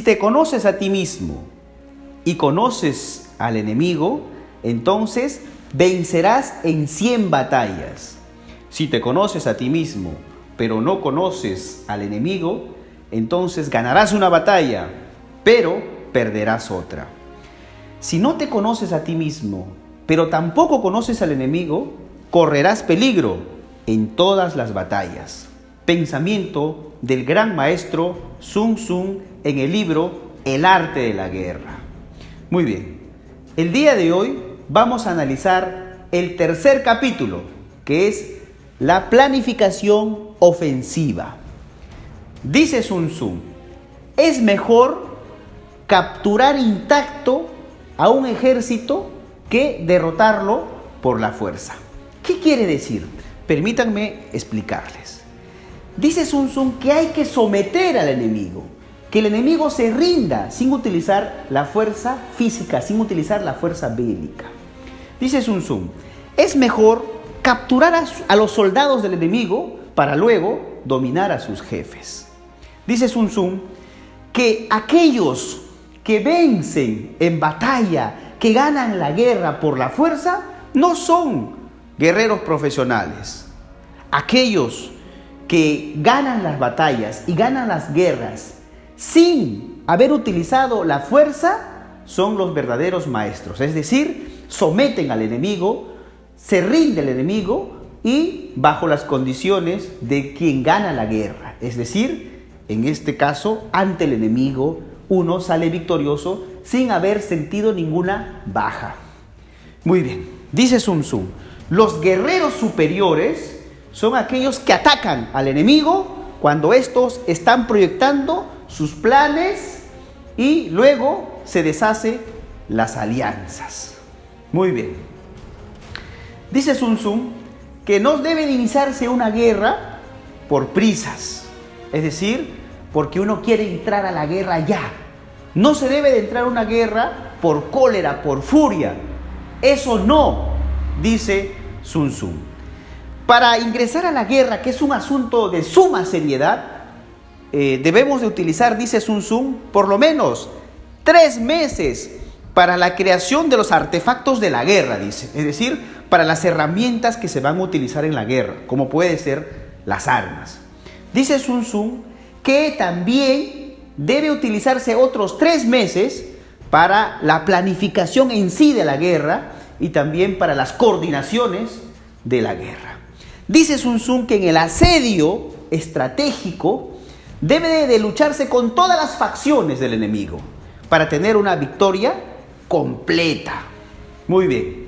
te conoces a ti mismo y conoces al enemigo, entonces vencerás en 100 batallas. Si te conoces a ti mismo, pero no conoces al enemigo, entonces ganarás una batalla, pero perderás otra. Si no te conoces a ti mismo, pero tampoco conoces al enemigo, correrás peligro en todas las batallas. Pensamiento del gran maestro Sun Tzu en el libro El arte de la guerra. Muy bien, el día de hoy vamos a analizar el tercer capítulo, que es la planificación ofensiva. Dice Sun Tzu, es mejor capturar intacto a un ejército que derrotarlo por la fuerza. ¿Qué quiere decir? Permítanme explicarles. Dice Sun Tzu que hay que someter al enemigo, que el enemigo se rinda sin utilizar la fuerza física, sin utilizar la fuerza bélica. Dice Sun Tzu, es mejor capturar a los soldados del enemigo para luego dominar a sus jefes. Dice Sun Tzu que aquellos que vencen en batalla, que ganan la guerra por la fuerza, no son guerreros profesionales. Aquellos que ganan las batallas y ganan las guerras sin haber utilizado la fuerza son los verdaderos maestros. Es decir, someten al enemigo, se rinde el enemigo y bajo las condiciones de quien gana la guerra. Es decir, en este caso, ante el enemigo, uno sale victorioso sin haber sentido ninguna baja. Muy bien, dice Sun Tzu, los guerreros superiores son aquellos que atacan al enemigo cuando estos están proyectando sus planes y luego se deshace las alianzas. Muy bien. Dice Sun Tzu que no debe de iniciarse una guerra por prisas, es decir, porque uno quiere entrar a la guerra ya. No se debe de entrar a una guerra por cólera, por furia. Eso no, dice Sun Tzu. Para ingresar a la guerra, que es un asunto de suma seriedad, debemos de utilizar, dice Sun Tzu, por lo menos 3 meses para la creación de los artefactos de la guerra, dice. Es decir, para las herramientas que se van a utilizar en la guerra, como puede ser las armas. Dice Sun Tzu que también debe utilizarse otros 3 meses para la planificación en sí de la guerra y también para las coordinaciones de la guerra. Dice Sun Tzu que en el asedio estratégico debe de lucharse con todas las facciones del enemigo para tener una victoria completa. Muy bien.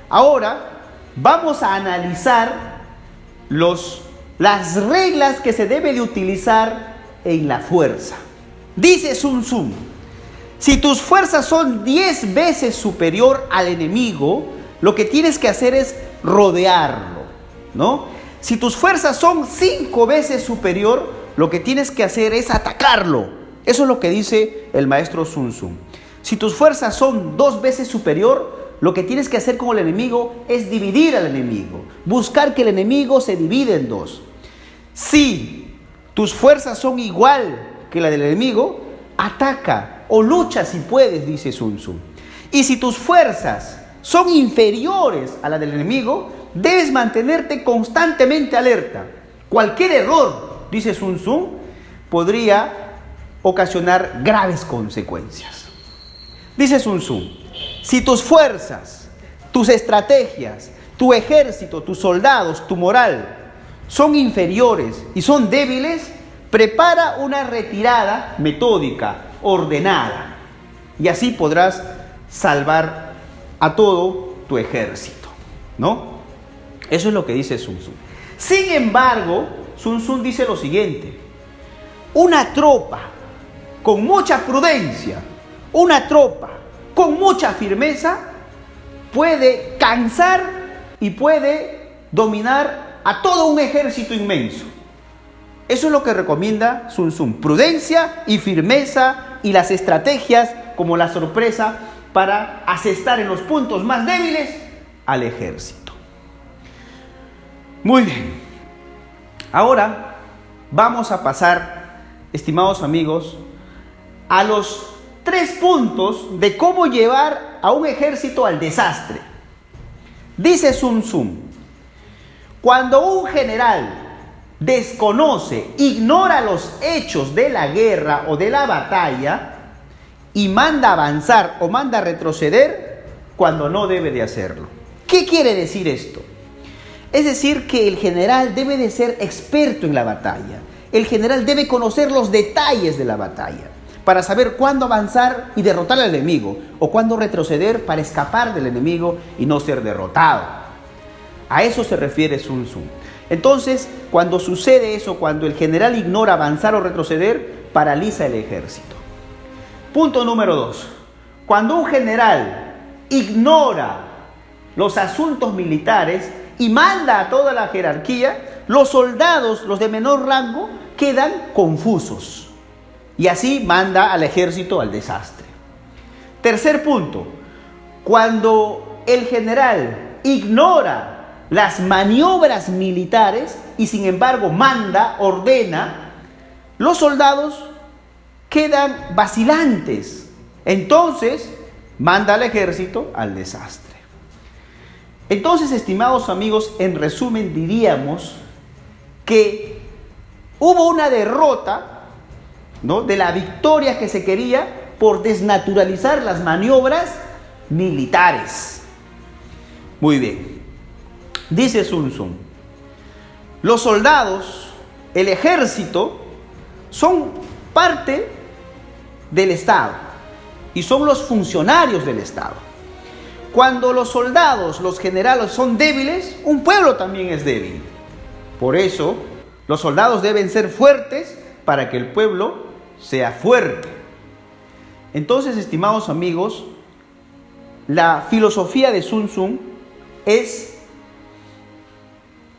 Ahora vamos a analizar las reglas que se debe de utilizar en la fuerza. Dice Sun Tzu, si tus fuerzas son 10 veces superior al enemigo, lo que tienes que hacer es rodearlo, ¿no? Si tus fuerzas son 5 veces superior, lo que tienes que hacer es atacarlo. Eso es lo que dice el maestro Sun Tzu. Si tus fuerzas son 2 veces superior, lo que tienes que hacer con el enemigo es dividir al enemigo, buscar que el enemigo se divide en 2. Si tus fuerzas son igual que la del enemigo, ataca o lucha si puedes, dice Sun Tzu. Y si tus fuerzas son inferiores a la del enemigo, debes mantenerte constantemente alerta. Cualquier error, dice Sun Tzu, podría ocasionar graves consecuencias. Dice Sun Tzu, si tus fuerzas, tus estrategias, tu ejército, tus soldados, tu moral son inferiores y son débiles, prepara una retirada metódica, ordenada, y así podrás salvar a todo tu ejército, ¿no? Eso es lo que dice Sun Tzu. Sin embargo, Sun Tzu dice lo siguiente: una tropa con mucha prudencia, una tropa con mucha firmeza puede cansar y puede dominar a todo un ejército inmenso. Eso es lo que recomienda Sun Tzu: prudencia y firmeza y las estrategias como la sorpresa para asestar en los puntos más débiles al ejército. Muy bien. Ahora vamos a pasar, estimados amigos, a los 3 puntos de cómo llevar a un ejército al desastre. Dice Sun Tzu: cuando un general desconoce, ignora los hechos de la guerra o de la batalla y manda avanzar o manda retroceder cuando no debe de hacerlo. ¿Qué quiere decir esto? Es decir, que el general debe de ser experto en la batalla. El general debe conocer los detalles de la batalla para saber cuándo avanzar y derrotar al enemigo, o cuándo retroceder para escapar del enemigo y no ser derrotado. A eso se refiere Sun Tzu. Entonces, cuando sucede eso, cuando el general ignora avanzar o retroceder, paraliza el ejército. Punto número 2. Cuando un general ignora los asuntos militares y manda a toda la jerarquía, los soldados, los de menor rango, quedan confusos. Y así manda al ejército al desastre. Tercer punto. Cuando el general ignora las maniobras militares y sin embargo manda, ordena, los soldados quedan vacilantes. Entonces manda al ejército al desastre. Entonces, estimados amigos, en resumen diríamos que hubo una derrota, ¿no?, de la victoria que se quería por desnaturalizar las maniobras militares. Muy bien. Dice Sun Tzu: los soldados, el ejército, son parte del Estado y son los funcionarios del Estado. Cuando los soldados, los generales son débiles, un pueblo también es débil. Por eso, los soldados deben ser fuertes para que el pueblo sea fuerte. Entonces, estimados amigos, la filosofía de Sun Tzu es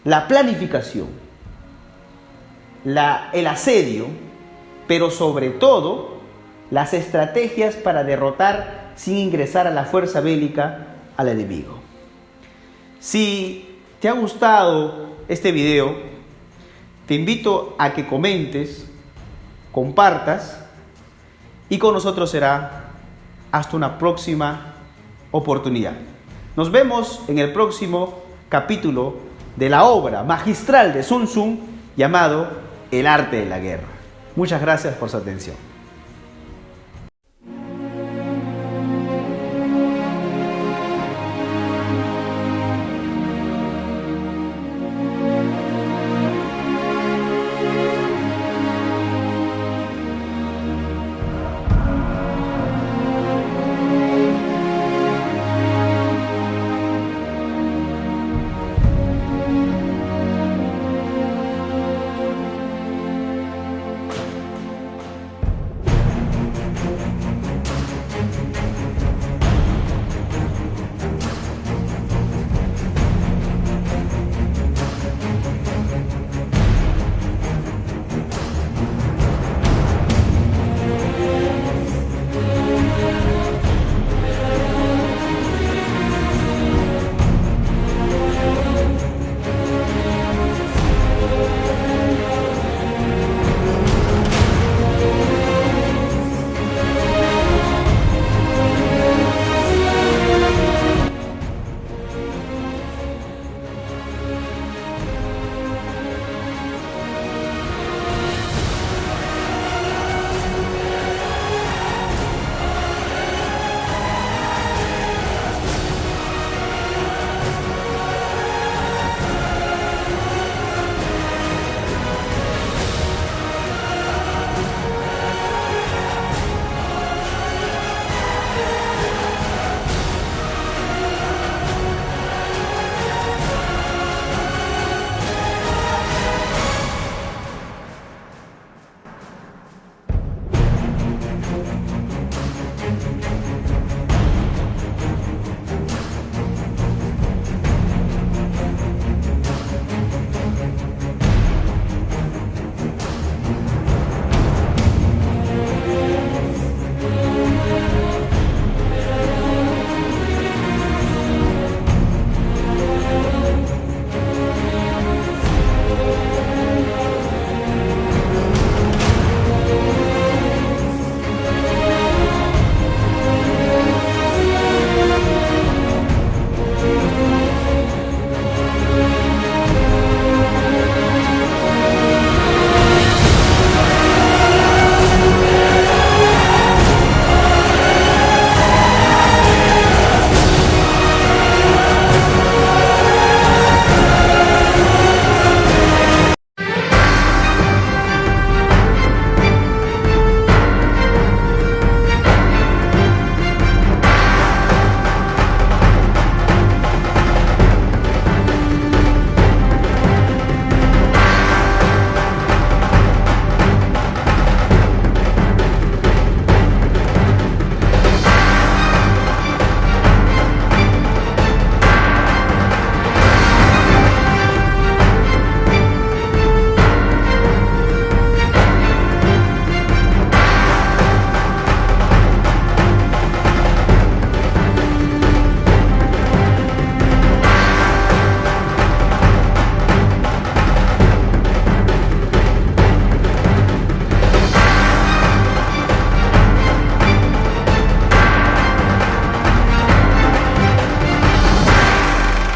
la planificación, el asedio, pero sobre todo las estrategias para derrotar sin ingresar a la fuerza bélica al enemigo. Si te ha gustado este video, te invito a que comentes, compartas, y con nosotros será hasta una próxima oportunidad. Nos vemos en el próximo capítulo de la obra magistral de Sun Tzu llamado El arte de la guerra. Muchas gracias por su atención.